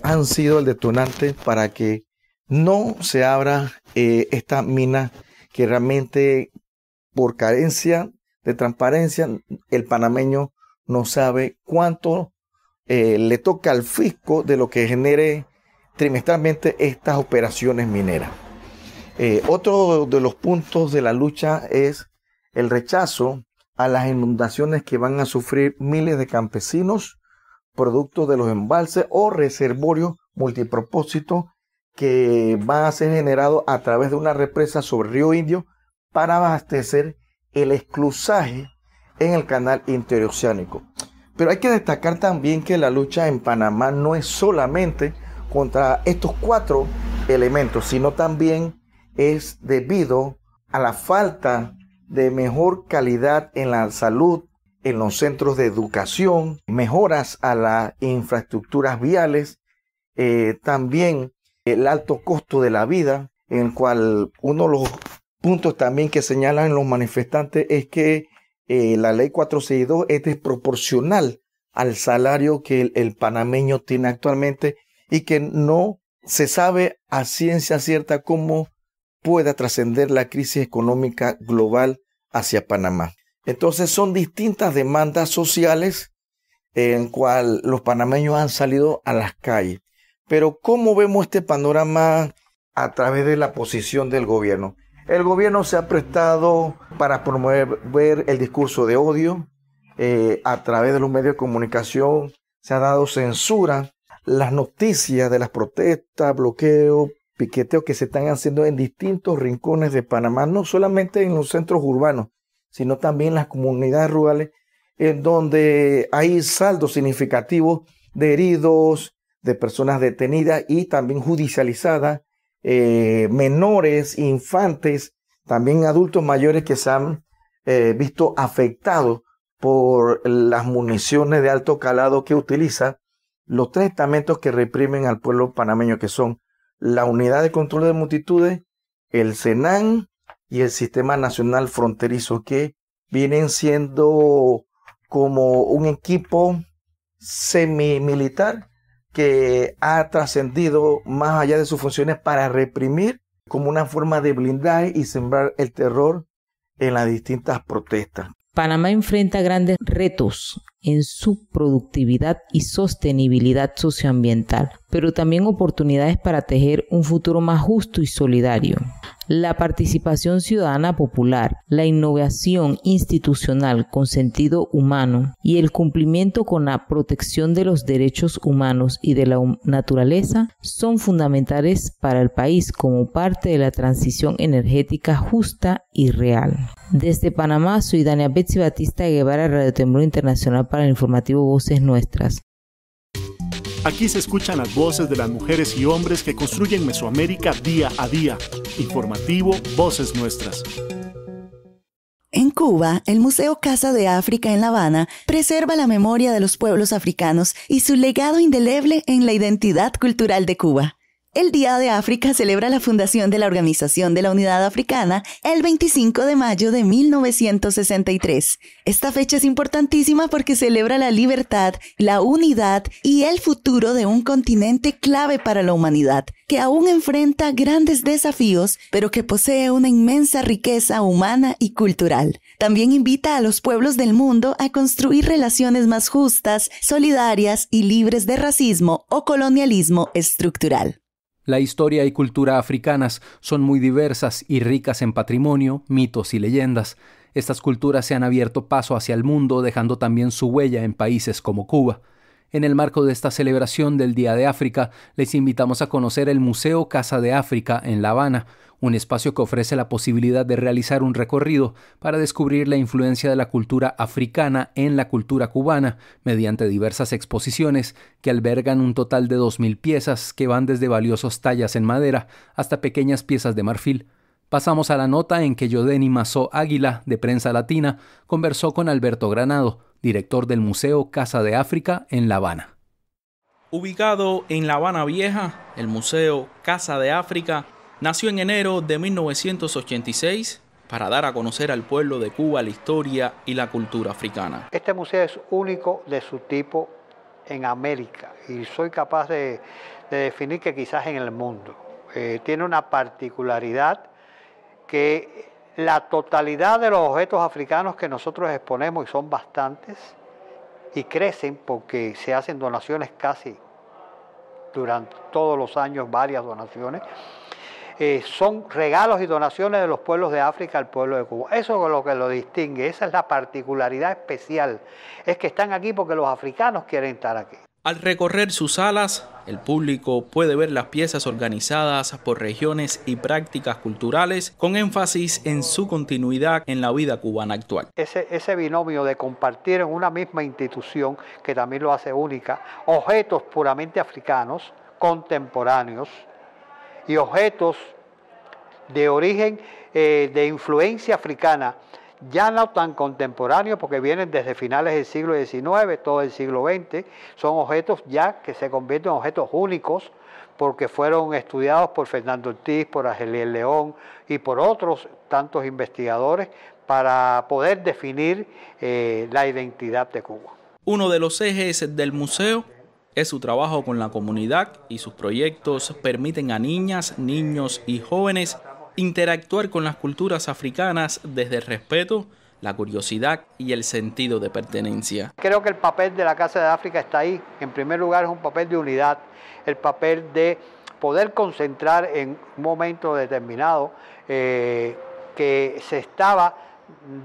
han sido el detonante para que no se abra esta mina, que realmente por carencia de transparencia el panameño no sabe cuánto le toca al fisco de lo que genere trimestralmente estas operaciones mineras. Otro de los puntos de la lucha es el rechazo a las inundaciones que van a sufrir miles de campesinos producto de los embalses o reservorios multipropósitos que van a ser generados a través de una represa sobre el río Indio para abastecer el esclusaje en el canal interoceánico. Pero hay que destacar también que la lucha en Panamá no es solamente contra estos 4 elementos, sino también es debido a la falta de mejor calidad en la salud, en los centros de educación, mejoras a las infraestructuras viales, también el alto costo de la vida, en el cual uno de los puntos también que señalan los manifestantes es que la ley 462 es desproporcional al salario que el panameño tiene actualmente y que no se sabe a ciencia cierta cómo pueda trascender la crisis económica global hacia Panamá. Entonces son distintas demandas sociales en cual los panameños han salido a las calles. Pero ¿cómo vemos este panorama a través de la posición del gobierno? El gobierno se ha prestado para promover el discurso de odio. A través de los medios de comunicación se ha dado censura. Las noticias de las protestas, bloqueos, piqueteos que se están haciendo en distintos rincones de Panamá, no solamente en los centros urbanos, sino también en las comunidades rurales, en donde hay saldos significativos de heridos, de personas detenidas y también judicializadas, menores, infantes, también adultos mayores que se han visto afectados por las municiones de alto calado que utiliza los 3 estamentos que reprimen al pueblo panameño, que son la Unidad de Control de Multitudes, el SENAN y el Sistema Nacional Fronterizo, que vienen siendo como un equipo semimilitar que ha trascendido más allá de sus funciones para reprimir como una forma de blindaje y sembrar el terror en las distintas protestas. Panamá enfrenta grandes retos en su productividad y sostenibilidad socioambiental, pero también oportunidades para tejer un futuro más justo y solidario. La participación ciudadana popular, la innovación institucional con sentido humano y el cumplimiento con la protección de los derechos humanos y de la naturaleza son fundamentales para el país como parte de la transición energética justa y real. Desde Panamá, soy Dania Betsy Batista de Guevara, Radio Temblor Internacional para el informativo Voces Nuestras. Aquí se escuchan las voces de las mujeres y hombres que construyen Mesoamérica día a día. Informativo Voces Nuestras. En Cuba, el Museo Casa de África en La Habana preserva la memoria de los pueblos africanos y su legado indeleble en la identidad cultural de Cuba. El Día de África celebra la fundación de la Organización de la Unidad Africana el 25 de mayo de 1963. Esta fecha es importantísima porque celebra la libertad, la unidad y el futuro de un continente clave para la humanidad, que aún enfrenta grandes desafíos, pero que posee una inmensa riqueza humana y cultural. También invita a los pueblos del mundo a construir relaciones más justas, solidarias y libres de racismo o colonialismo estructural. La historia y cultura africanas son muy diversas y ricas en patrimonio, mitos y leyendas. Estas culturas se han abierto paso hacia el mundo, dejando también su huella en países como Cuba. En el marco de esta celebración del Día de África, les invitamos a conocer el Museo Casa de África en La Habana, un espacio que ofrece la posibilidad de realizar un recorrido para descubrir la influencia de la cultura africana en la cultura cubana, mediante diversas exposiciones que albergan un total de 2.000 piezas que van desde valiosos tallas en madera hasta pequeñas piezas de marfil. Pasamos a la nota en que Yodeni Mazó Águila, de Prensa Latina, conversó con Alberto Granado, director del Museo Casa de África en La Habana. Ubicado en La Habana Vieja, el Museo Casa de África nació en enero de 1986 para dar a conocer al pueblo de Cuba la historia y la cultura africana. Este museo es único de su tipo en América y soy capaz de definir que quizás en el mundo. Tiene una particularidad que la totalidad de los objetos africanos que nosotros exponemos, y son bastantes, y crecen porque se hacen donaciones casi durante todos los años, varias donaciones, son regalos y donaciones de los pueblos de África al pueblo de Cuba. Eso es lo que lo distingue, esa es la particularidad especial, es que están aquí porque los africanos quieren estar aquí. Al recorrer sus salas, el público puede ver las piezas organizadas por regiones y prácticas culturales con énfasis en su continuidad en la vida cubana actual. Ese binomio de compartir en una misma institución, que también lo hace única, objetos puramente africanos, contemporáneos, y objetos de origen, de influencia africana, ya no tan contemporáneos porque vienen desde finales del siglo XIX, todo el siglo XX, son objetos ya que se convierten en objetos únicos porque fueron estudiados por Fernando Ortiz, por Argeliel León y por otros tantos investigadores para poder definir la identidad de Cuba. Uno de los ejes del museo es su trabajo con la comunidad y sus proyectos permiten a niñas, niños y jóvenes interactuar con las culturas africanas desde el respeto, la curiosidad y el sentido de pertenencia. Creo que el papel de la Casa de África está ahí. En primer lugar es un papel de unidad, el papel de poder concentrar en un momento determinado que se estaba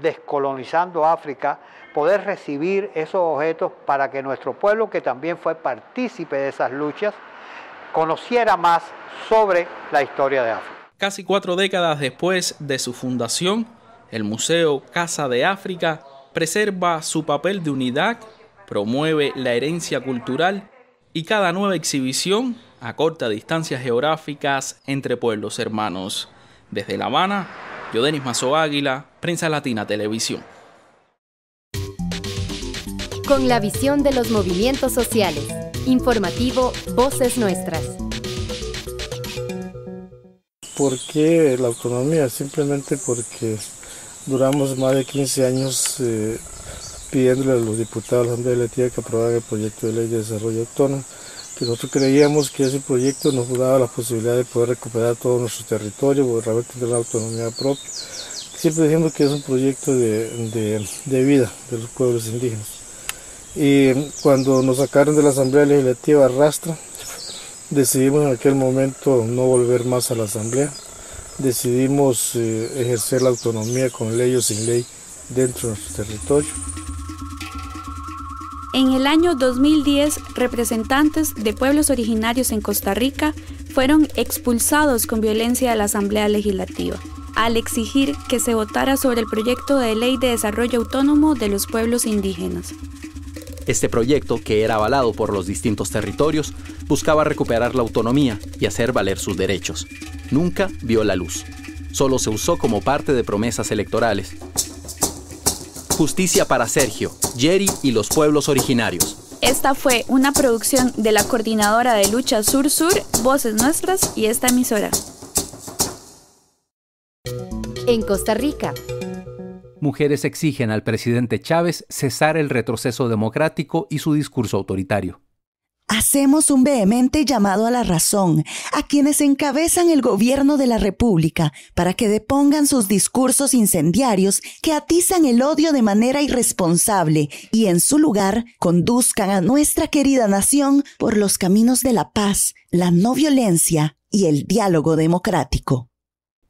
descolonizando África, poder recibir esos objetos para que nuestro pueblo, que también fue partícipe de esas luchas, conociera más sobre la historia de África. Casi 4 décadas después de su fundación, el Museo Casa de África preserva su papel de unidad, promueve la herencia cultural y cada nueva exhibición acorta distancias geográficas entre pueblos hermanos. Desde La Habana, Yodeni Mazó Águila, Prensa Latina Televisión. Con la visión de los movimientos sociales. Informativo Voces Nuestras. ¿Por qué la autonomía? Simplemente porque duramos más de 15 años pidiéndole a los diputados de la Asamblea Legislativa que aprobaran el proyecto de ley de desarrollo autónomo, que nosotros creíamos que ese proyecto nos daba la posibilidad de poder recuperar todo nuestro territorio, o realmente tener una autonomía propia, siempre diciendo que es un proyecto de vida de los pueblos indígenas. Y cuando nos sacaron de la Asamblea Legislativa Rastra, decidimos en aquel momento no volver más a la Asamblea, decidimos ejercer la autonomía con ley o sin ley dentro de nuestro territorio. En el año 2010, representantes de pueblos originarios en Costa Rica fueron expulsados con violencia de la Asamblea Legislativa, al exigir que se votara sobre el proyecto de ley de desarrollo autónomo de los pueblos indígenas. Este proyecto, que era avalado por los distintos territorios, buscaba recuperar la autonomía y hacer valer sus derechos. Nunca vio la luz. Solo se usó como parte de promesas electorales. Justicia para Sergio, Jerry y los pueblos originarios. Esta fue una producción de la Coordinadora de Lucha Sur-Sur, Voces Nuestras y esta emisora. En Costa Rica. Mujeres exigen al presidente Chávez cesar el retroceso democrático y su discurso autoritario. Hacemos un vehemente llamado a la razón a quienes encabezan el gobierno de la República para que depongan sus discursos incendiarios que atizan el odio de manera irresponsable y en su lugar conduzcan a nuestra querida nación por los caminos de la paz, la no violencia y el diálogo democrático.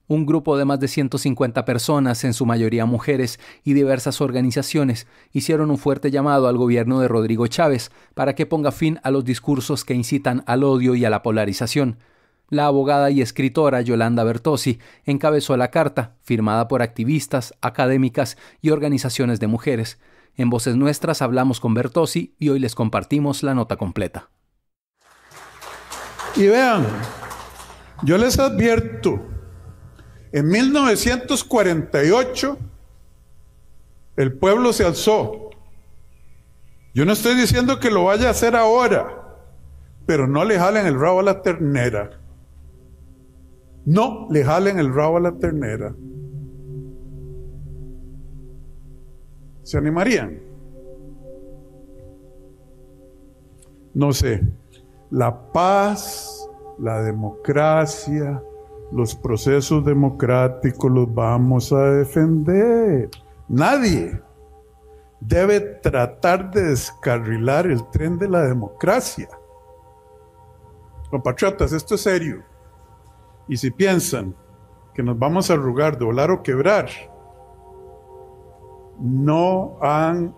Un grupo de más de 150 personas, en su mayoría mujeres, y diversas organizaciones hicieron un fuerte llamado al gobierno de Rodrigo Chávez para que ponga fin a los discursos que incitan al odio y a la polarización. La abogada y escritora Yolanda Bertozzi encabezó la carta, firmada por activistas, académicas y organizaciones de mujeres. En Voces Nuestras hablamos con Bertozzi y hoy les compartimos la nota completa. Y vean, yo les advierto, en 1948 el pueblo se alzó. Yo no estoy diciendo que lo vaya a hacer ahora, pero no le jalen el rabo a la ternera. No le jalen el rabo a la ternera. ¿Se animarían? No sé. La paz, la democracia, los procesos democráticos los vamos a defender. Nadie debe tratar de descarrilar el tren de la democracia. Compatriotas, esto es serio. Y si piensan que nos vamos a arrugar, doblar o quebrar, no han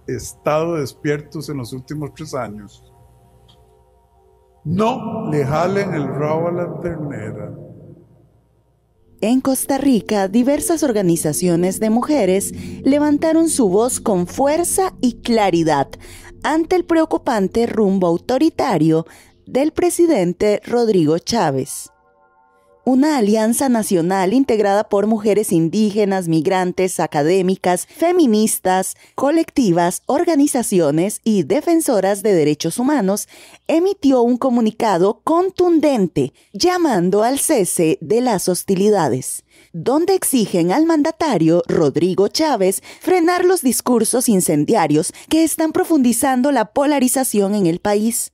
estado despiertos en los últimos 3 años. No le jalen el rabo a la ternera. En Costa Rica, diversas organizaciones de mujeres levantaron su voz con fuerza y claridad ante el preocupante rumbo autoritario del presidente Rodrigo Chávez. Una alianza nacional integrada por mujeres indígenas, migrantes, académicas, feministas, colectivas, organizaciones y defensoras de derechos humanos emitió un comunicado contundente llamando al cese de las hostilidades, donde exigen al mandatario Rodrigo Chávez frenar los discursos incendiarios que están profundizando la polarización en el país.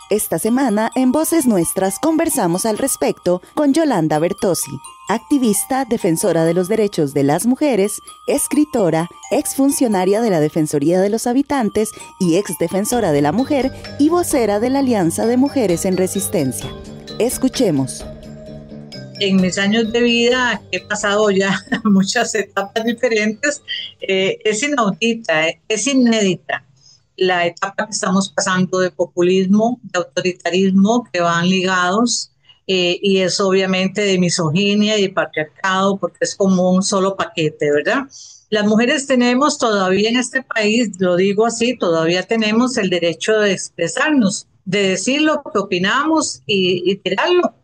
Esta semana, en Voces Nuestras, conversamos al respecto con Yolanda Bertozzi, activista, defensora de los derechos de las mujeres, escritora, exfuncionaria de la Defensoría de los Habitantes y exdefensora de la mujer y vocera de la Alianza de Mujeres en Resistencia. Escuchemos. En mis años de vida he pasado ya muchas etapas diferentes. Es inaudita, es inédita la etapa que estamos pasando de populismo, de autoritarismo, que van ligados, y es obviamente de misoginia y de patriarcado, porque es como un solo paquete, ¿verdad? Las mujeres tenemos todavía en este país, lo digo así, todavía tenemos el derecho de expresarnos, de decir lo que opinamos y tirarlo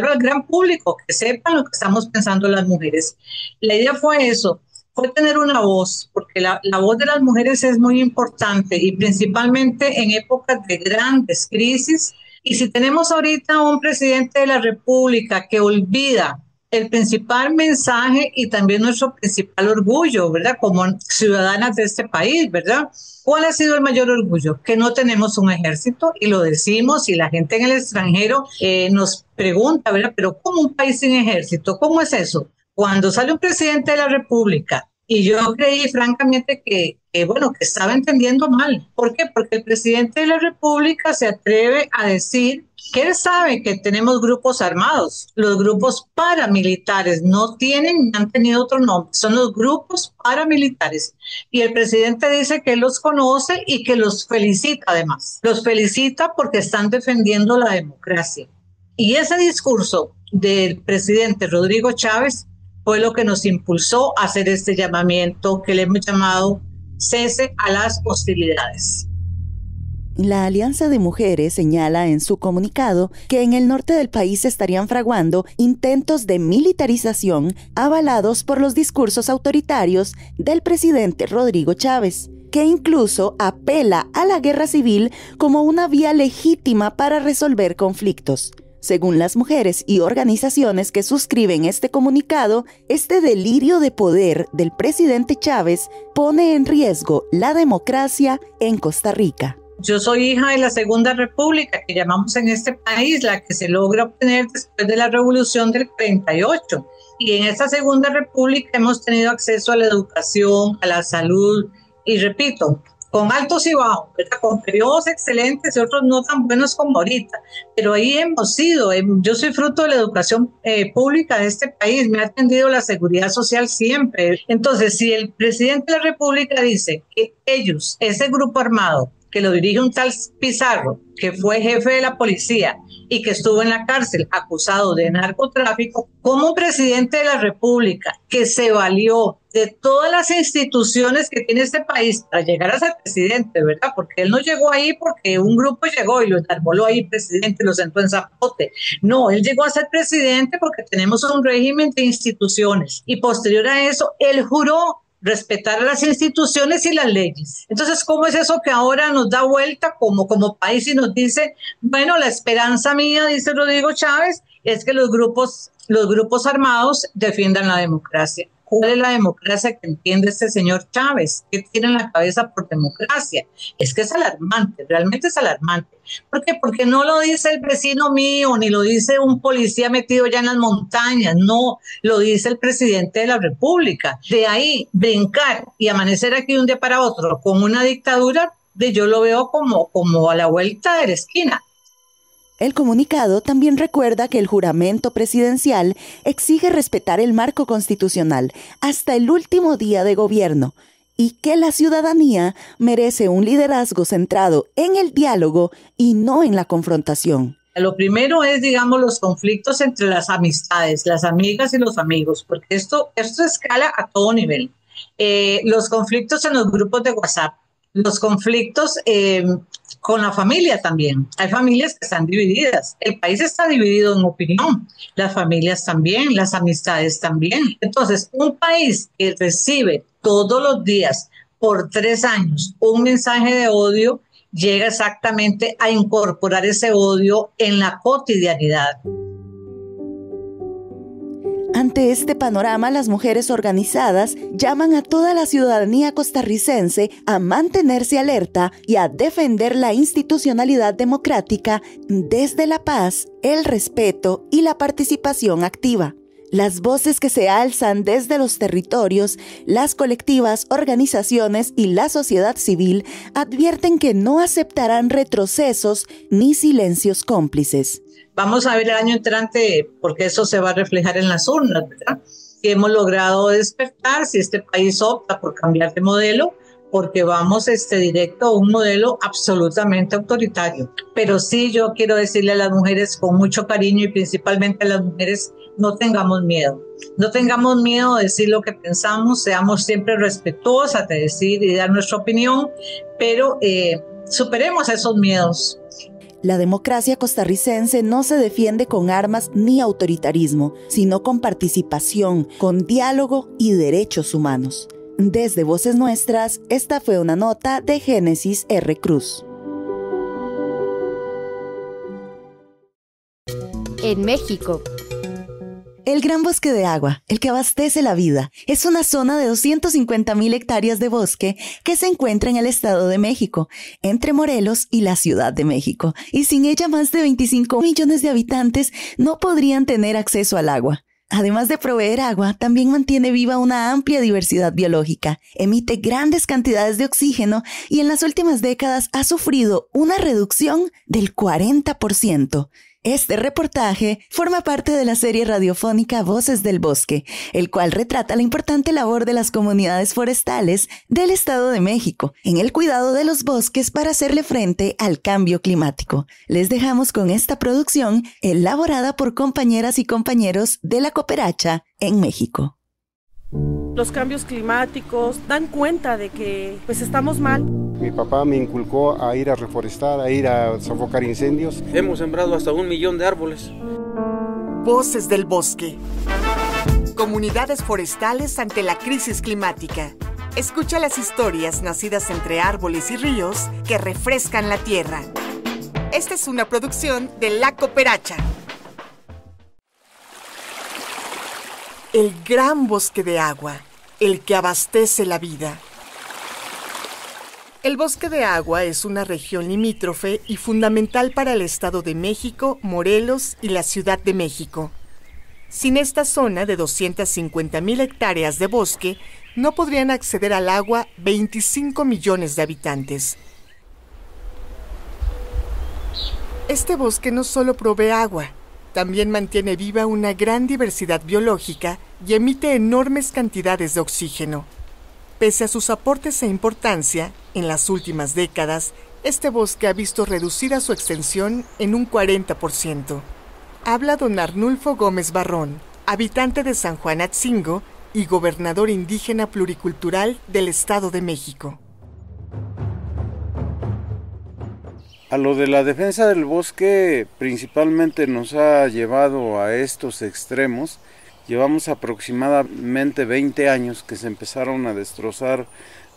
al gran público, que sepan lo que estamos pensando las mujeres. La idea fue eso, fue tener una voz, porque la voz de las mujeres es muy importante y principalmente en épocas de grandes crisis. Y si tenemos ahorita un presidente de la República que olvida el principal mensaje y también nuestro principal orgullo, ¿verdad? Como ciudadanas de este país, ¿verdad? ¿Cuál ha sido el mayor orgullo? Que no tenemos un ejército, y lo decimos, y la gente en el extranjero nos pregunta, ¿verdad? Pero ¿cómo un país sin ejército? ¿Cómo es eso? Cuando sale un presidente de la República, y yo creí francamente que estaba entendiendo mal. ¿Por qué? Porque el presidente de la República se atreve a decir que él sabe que tenemos grupos armados. Los grupos paramilitares no han tenido otro nombre, son los grupos paramilitares. Y el presidente dice que él los conoce y que los felicita además. Los felicita porque están defendiendo la democracia. Y ese discurso del presidente Rodrigo Chávez fue lo que nos impulsó a hacer este llamamiento que le hemos llamado cese a las hostilidades. La Alianza de Mujeres señala en su comunicado que en el norte del país se estarían fraguando intentos de militarización avalados por los discursos autoritarios del presidente Rodrigo Chávez, que incluso apela a la guerra civil como una vía legítima para resolver conflictos. Según las mujeres y organizaciones que suscriben este comunicado, este delirio de poder del presidente Chávez pone en riesgo la democracia en Costa Rica. Yo soy hija de la Segunda República, que llamamos en este país, la que se logra obtener después de la Revolución del 48. Y en esta Segunda República hemos tenido acceso a la educación, a la salud, y repito, con altos y bajos, ¿verdad? Con periodos excelentes y otros no tan buenos como ahorita, pero ahí hemos sido, yo soy fruto de la educación pública de este país, me ha atendido la seguridad social siempre. Entonces, si el presidente de la República dice que ellos, ese grupo armado, que lo dirige un tal Pizarro, que fue jefe de la policía y que estuvo en la cárcel acusado de narcotráfico, como un presidente de la República que se valió de todas las instituciones que tiene este país para llegar a ser presidente, ¿verdad? Porque él no llegó ahí porque un grupo llegó y lo enarboló ahí presidente, lo sentó en zapote. No, él llegó a ser presidente porque tenemos un régimen de instituciones y posterior a eso, él juró respetar las instituciones y las leyes. Entonces, ¿cómo es eso que ahora nos da vuelta como país y nos dice, bueno, la esperanza mía, dice Rodrigo Chávez, es que los grupos armados defiendan la democracia? ¿Cuál es la democracia que entiende este señor Chávez? ¿Qué tiene en la cabeza por democracia? Es que es alarmante, realmente es alarmante. ¿Por qué? Porque no lo dice el vecino mío, ni lo dice un policía metido ya en las montañas, no, lo dice el presidente de la República. De ahí, brincar y amanecer aquí de un día para otro con una dictadura, yo lo veo como a la vuelta de la esquina. El comunicado también recuerda que el juramento presidencial exige respetar el marco constitucional hasta el último día de gobierno y que la ciudadanía merece un liderazgo centrado en el diálogo y no en la confrontación. Lo primero es, digamos, los conflictos entre las amistades, las amigas y los amigos, porque esto escala a todo nivel. Los conflictos en los grupos de WhatsApp, los conflictos con la familia también. Hay familias que están divididas. El país está dividido en opinión. Las familias también, las amistades también. Entonces, un país que recibe todos los días por 3 años un mensaje de odio, llega exactamente a incorporar ese odio en la cotidianidad. Ante este panorama, las mujeres organizadas llaman a toda la ciudadanía costarricense a mantenerse alerta y a defender la institucionalidad democrática desde la paz, el respeto y la participación activa. Las voces que se alzan desde los territorios, las colectivas, organizaciones y la sociedad civil advierten que no aceptarán retrocesos ni silencios cómplices. Vamos a ver el año entrante, porque eso se va a reflejar en las urnas, ¿verdad? Si hemos logrado despertar, si este país opta por cambiar de modelo, porque vamos directo a un modelo absolutamente autoritario. Pero sí, yo quiero decirle a las mujeres con mucho cariño y principalmente a las mujeres, no tengamos miedo. No tengamos miedo de decir lo que pensamos, seamos siempre respetuosas de decir y dar nuestra opinión, pero superemos esos miedos. La democracia costarricense no se defiende con armas ni autoritarismo, sino con participación, con diálogo y derechos humanos. Desde Voces Nuestras, esta fue una nota de Génesis R. Cruz. En México. El Gran Bosque de Agua, el que abastece la vida, es una zona de 250,000 hectáreas de bosque que se encuentra en el Estado de México, entre Morelos y la Ciudad de México, y sin ella más de 25 millones de habitantes no podrían tener acceso al agua. Además de proveer agua, también mantiene viva una amplia diversidad biológica, emite grandes cantidades de oxígeno y en las últimas décadas ha sufrido una reducción del 40%. Este reportaje forma parte de la serie radiofónica Voces del Bosque, el cual retrata la importante labor de las comunidades forestales del Estado de México en el cuidado de los bosques para hacerle frente al cambio climático. Les dejamos con esta producción elaborada por compañeras y compañeros de la Cooperacha en México. Los cambios climáticos dan cuenta de que estamos mal. Mi papá me inculcó a ir a reforestar, a ir a sofocar incendios. Hemos sembrado hasta 1 millón de árboles. Voces del Bosque. Comunidades forestales ante la crisis climática. Escucha las historias nacidas entre árboles y ríos que refrescan la tierra. Esta es una producción de La Cooperacha. El Gran Bosque de Agua, el que abastece la vida. El Bosque de Agua es una región limítrofe y fundamental para el Estado de México, Morelos y la Ciudad de México. Sin esta zona de 250,000 hectáreas de bosque, no podrían acceder al agua 25 millones de habitantes. Este bosque no solo provee agua, también mantiene viva una gran diversidad biológica y emite enormes cantidades de oxígeno. Pese a sus aportes e importancia, en las últimas décadas, este bosque ha visto reducida su extensión en un 40%. Habla don Arnulfo Gómez Barrón, habitante de San Juan Atzingo y gobernador indígena pluricultural del Estado de México. A lo de la defensa del bosque principalmente nos ha llevado a estos extremos. Llevamos aproximadamente 20 años que se empezaron a destrozar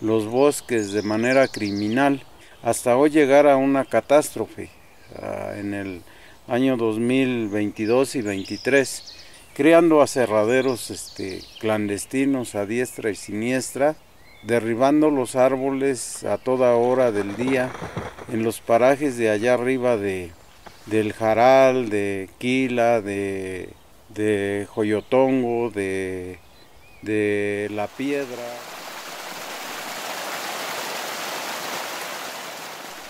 los bosques de manera criminal, hasta hoy llegar a una catástrofe en el año 2022 y 2023, creando aserraderos clandestinos a diestra y siniestra, derribando los árboles a toda hora del día en los parajes de allá arriba del Jaral, de Quila, de Joyotongo, de La Piedra.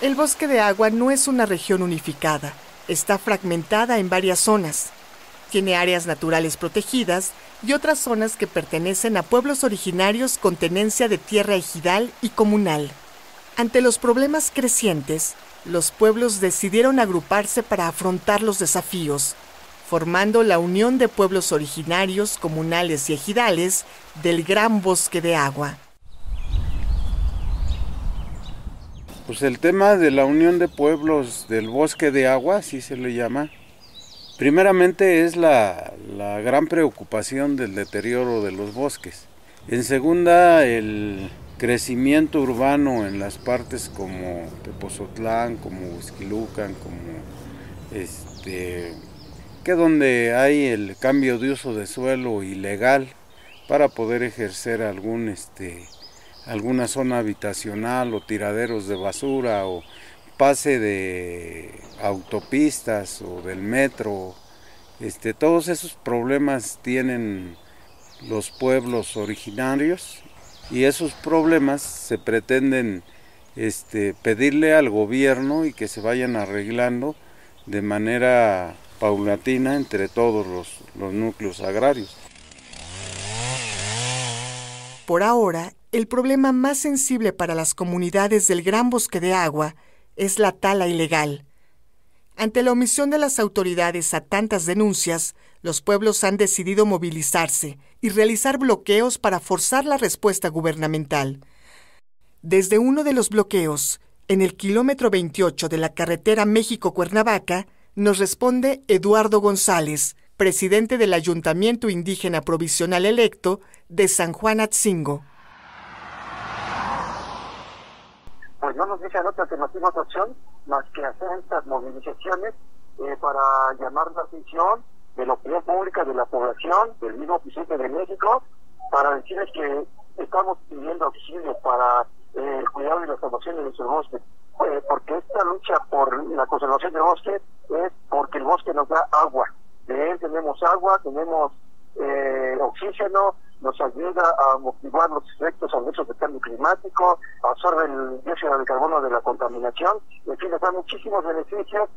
El bosque de agua no es una región unificada, está fragmentada en varias zonas. Tiene áreas naturales protegidas y otras zonas que pertenecen a pueblos originarios con tenencia de tierra ejidal y comunal. Ante los problemas crecientes, los pueblos decidieron agruparse para afrontar los desafíos, formando la Unión de Pueblos Originarios, Comunales y Ejidales del Gran Bosque de Agua. Pues el tema de la Unión de Pueblos del Bosque de Agua, así se le llama, primeramente es la gran preocupación del deterioro de los bosques. En segunda, el crecimiento urbano en las partes como Tepozotlán, como Huixquilucan, como que donde hay el cambio de uso de suelo ilegal para poder ejercer alguna zona habitacional o tiraderos de basura o pase de autopistas o del metro. Todos esos problemas tienen los pueblos originarios y esos problemas se pretenden pedirle al gobierno y que se vayan arreglando de manera paulatina entre todos los núcleos agrarios. Por ahora, el problema más sensible para las comunidades del Gran Bosque de Agua es la tala ilegal. Ante la omisión de las autoridades a tantas denuncias, los pueblos han decidido movilizarse y realizar bloqueos para forzar la respuesta gubernamental. Desde uno de los bloqueos, en el kilómetro 28 de la carretera México-Cuernavaca, nos responde Eduardo González, presidente del Ayuntamiento Indígena Provisional electo de San Juan Atzingo. Pues no nos dejan otra alternativa, otra opción, más que hacer estas movilizaciones para llamar la atención de la opinión pública, de la población, del mismo presidente de México, para decirles que estamos pidiendo auxilio para el cuidado y la conservación de nuestro bosque. Porque esta lucha por la conservación del bosque es porque el bosque nos da agua. De él tenemos agua, tenemos oxígeno, nos ayuda a amortiguar los efectos adversos del cambio climático, absorbe el dióxido de carbono de la contaminación, en fin, nos da muchísimos beneficios.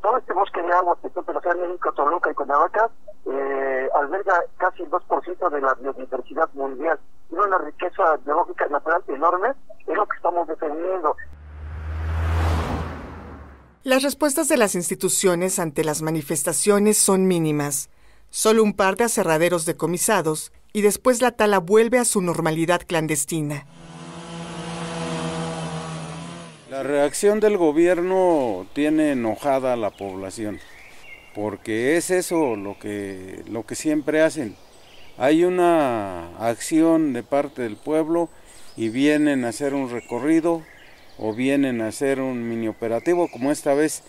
Todo este bosque de agua que está en México, Toluca y Cuernavaca alberga casi el 2% de la biodiversidad mundial. Tiene una riqueza biológica natural enorme, es lo que estamos defendiendo. Las respuestas de las instituciones ante las manifestaciones son mínimas. Solo un par de aserraderos decomisados y después la tala vuelve a su normalidad clandestina. La reacción del gobierno tiene enojada a la población, porque es eso lo que siempre hacen. Hay una acción de parte del pueblo y vienen a hacer un recorrido o vienen a hacer un mini operativo, como esta vez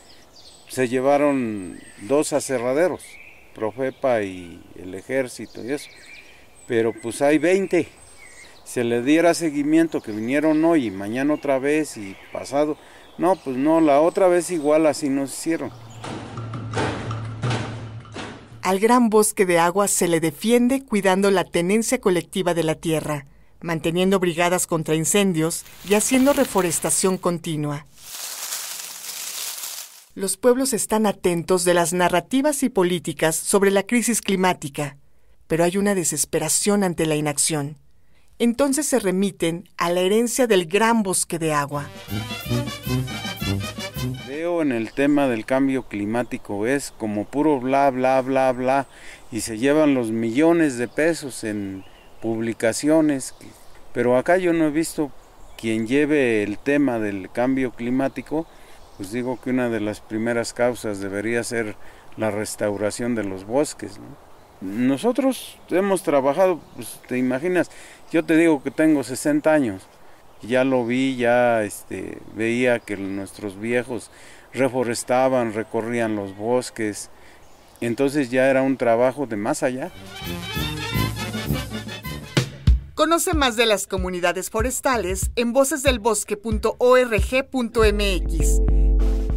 se llevaron 2 aserraderos, Profepa y el ejército y eso, pero pues hay 20, se le diera seguimiento que vinieron hoy y mañana otra vez y pasado, no, pues no, la otra vez igual así nos hicieron. Al Gran Bosque de Agua se le defiende cuidando la tenencia colectiva de la tierra, manteniendo brigadas contra incendios y haciendo reforestación continua. Los pueblos están atentos de las narrativas y políticas sobre la crisis climática, pero hay una desesperación ante la inacción. Entonces se remiten a la herencia del gran bosque de agua. Veo en el tema del cambio climático es como puro bla, bla, bla, bla, y se llevan los millones de pesos en publicaciones, pero acá yo no he visto quien lleve el tema del cambio climático. Pues digo que una de las primeras causas debería ser la restauración de los bosques, ¿no? Nosotros hemos trabajado, pues te imaginas, yo te digo que tengo 60 años, ya lo vi, ya veía que nuestros viejos reforestaban, recorrían los bosques, entonces ya era un trabajo de más allá. Conoce más de las comunidades forestales en vocesdelbosque.org.mx.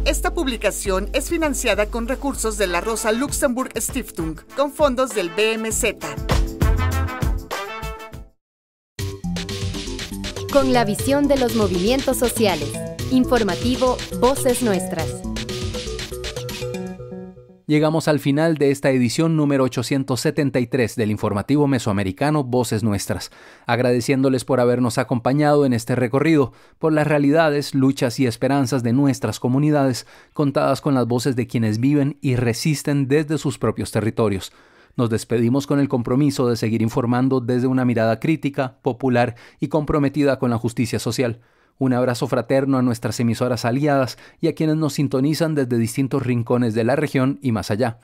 Esta publicación es financiada con recursos de la Rosa Luxemburg Stiftung, con fondos del BMZ. Con la visión de los movimientos sociales. Informativo Voces Nuestras. Llegamos al final de esta edición número 873 del informativo mesoamericano Voces Nuestras, agradeciéndoles por habernos acompañado en este recorrido, por las realidades, luchas y esperanzas de nuestras comunidades, contadas con las voces de quienes viven y resisten desde sus propios territorios. Nos despedimos con el compromiso de seguir informando desde una mirada crítica, popular y comprometida con la justicia social. Un abrazo fraterno a nuestras emisoras aliadas y a quienes nos sintonizan desde distintos rincones de la región y más allá.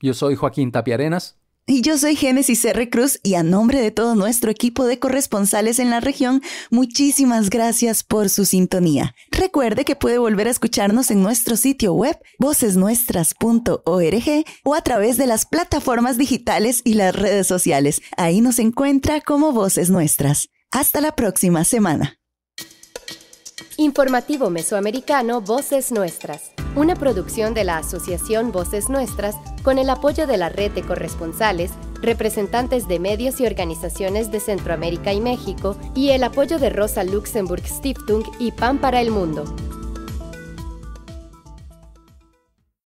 Yo soy Joaquín Tapia Arenas. Y yo soy Génesis R. Cruz, y a nombre de todo nuestro equipo de corresponsales en la región, muchísimas gracias por su sintonía. Recuerde que puede volver a escucharnos en nuestro sitio web, vocesnuestras.org, o a través de las plataformas digitales y las redes sociales. Ahí nos encuentra como Voces Nuestras. Hasta la próxima semana. Informativo Mesoamericano Voces Nuestras, una producción de la Asociación Voces Nuestras con el apoyo de la Red de Corresponsales, representantes de medios y organizaciones de Centroamérica y México y el apoyo de Rosa Luxemburg Stiftung y Pan para el Mundo.